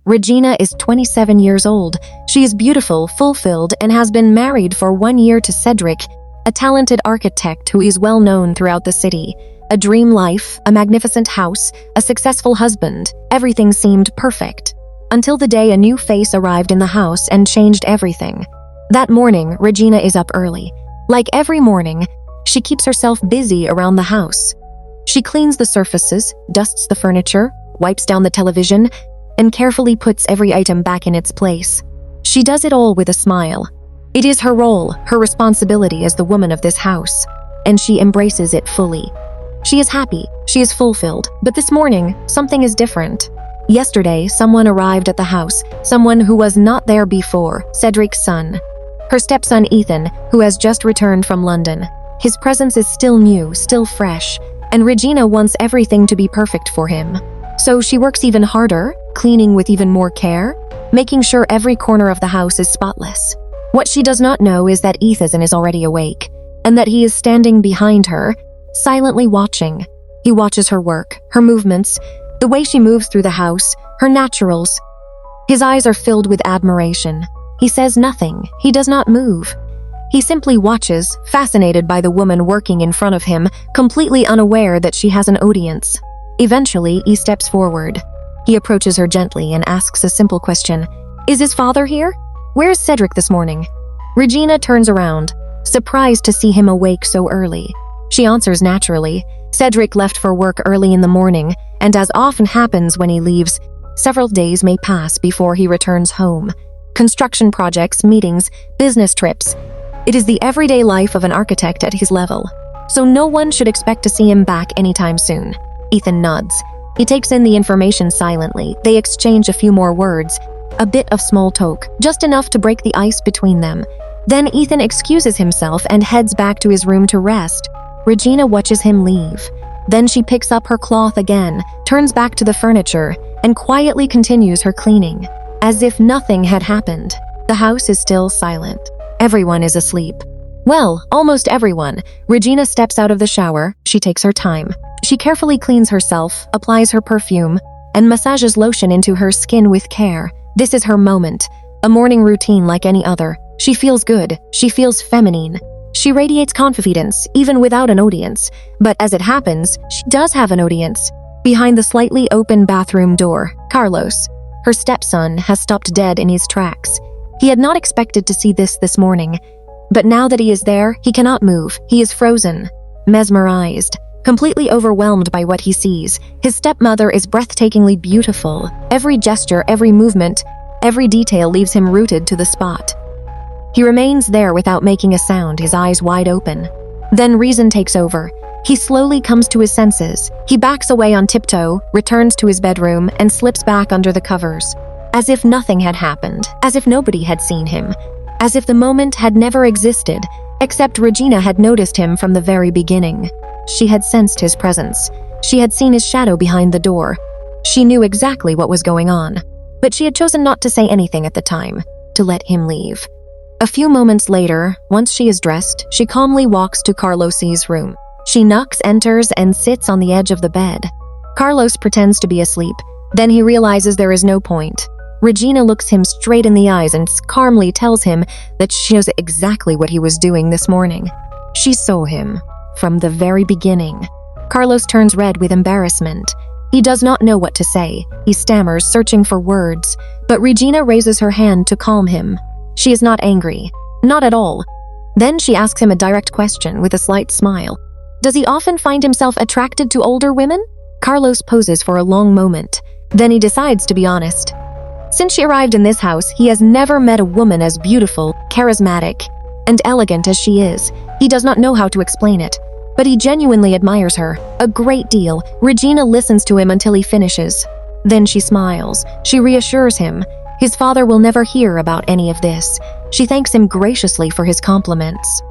Regina is 27 years old. She is beautiful, fulfilled, and has been married for 1 year to Cedric, a talented architect who is well known throughout the city. A dream life, a magnificent house, a successful husband. Everything seemed perfect. Until the day a new face arrived in the house and changed everything. That morning, Regina is up early. Like every morning, she keeps herself busy around the house. She cleans the surfaces, dusts the furniture, wipes down the television, and carefully puts every item back in its place. She does it all with a smile. It is her role, her responsibility as the woman of this house, and she embraces it fully. She is happy, she is fulfilled, but this morning, something is different. Yesterday, someone arrived at the house, someone who was not there before, Cedric's son. Her stepson Ethan, who has just returned from London. His presence is still new, still fresh, and Regina wants everything to be perfect for him. So she works even harder, cleaning with even more care, making sure every corner of the house is spotless. What she does not know is that Ethan is already awake, and that he is standing behind her, silently watching. He watches her work, her movements, the way she moves through the house, her naturals. His eyes are filled with admiration. He says nothing, he does not move. He simply watches, fascinated by the woman working in front of him, completely unaware that she has an audience. Eventually, he steps forward. He approaches her gently and asks a simple question. Is his father here? Where's Cedric this morning? Regina turns around, surprised to see him awake so early. She answers naturally. Cedric left for work early in the morning, and as often happens when he leaves, several days may pass before he returns home. Construction projects, meetings, business trips. It is the everyday life of an architect at his level, so no one should expect to see him back anytime soon. Ethan nods. He takes in the information silently. They exchange a few more words, a bit of small talk, just enough to break the ice between them. Then Ethan excuses himself and heads back to his room to rest. Regina watches him leave. Then she picks up her cloth again, turns back to the furniture, and quietly continues her cleaning, as if nothing had happened. The house is still silent. Everyone is asleep. Well, almost everyone. Regina steps out of the shower. She takes her time. She carefully cleans herself, applies her perfume, and massages lotion into her skin with care. This is her moment, a morning routine like any other. She feels good. She feels feminine. She radiates confidence, even without an audience. But as it happens, she does have an audience. Behind the slightly open bathroom door, Carlos, her stepson, has stopped dead in his tracks. He had not expected to see this morning. But now that he is there, he cannot move. He is frozen, mesmerized, completely overwhelmed by what he sees. His stepmother is breathtakingly beautiful. Every gesture, every movement, every detail leaves him rooted to the spot. He remains there without making a sound, his eyes wide open. Then reason takes over. He slowly comes to his senses. He backs away on tiptoe, returns to his bedroom, and slips back under the covers. As if nothing had happened, as if nobody had seen him, as if the moment had never existed, except Regina had noticed him from the very beginning. She had sensed his presence. She had seen his shadow behind the door. She knew exactly what was going on, but she had chosen not to say anything at the time, to let him leave. A few moments later, once she is dressed, she calmly walks to Carlos's room. She knocks, enters, and sits on the edge of the bed. Carlos pretends to be asleep. Then he realizes there is no point. Regina looks him straight in the eyes and calmly tells him that she knows exactly what he was doing this morning. She saw him from the very beginning. Carlos turns red with embarrassment. He does not know what to say. He stammers, searching for words, but Regina raises her hand to calm him. She is not angry. Not at all. Then she asks him a direct question with a slight smile. Does he often find himself attracted to older women? Carlos poses for a long moment. Then he decides to be honest. Since she arrived in this house, he has never met a woman as beautiful, charismatic, and elegant as she is. He does not know how to explain it, but he genuinely admires her a great deal. Regina listens to him until he finishes. Then she smiles. She reassures him. His father will never hear about any of this. She thanks him graciously for his compliments.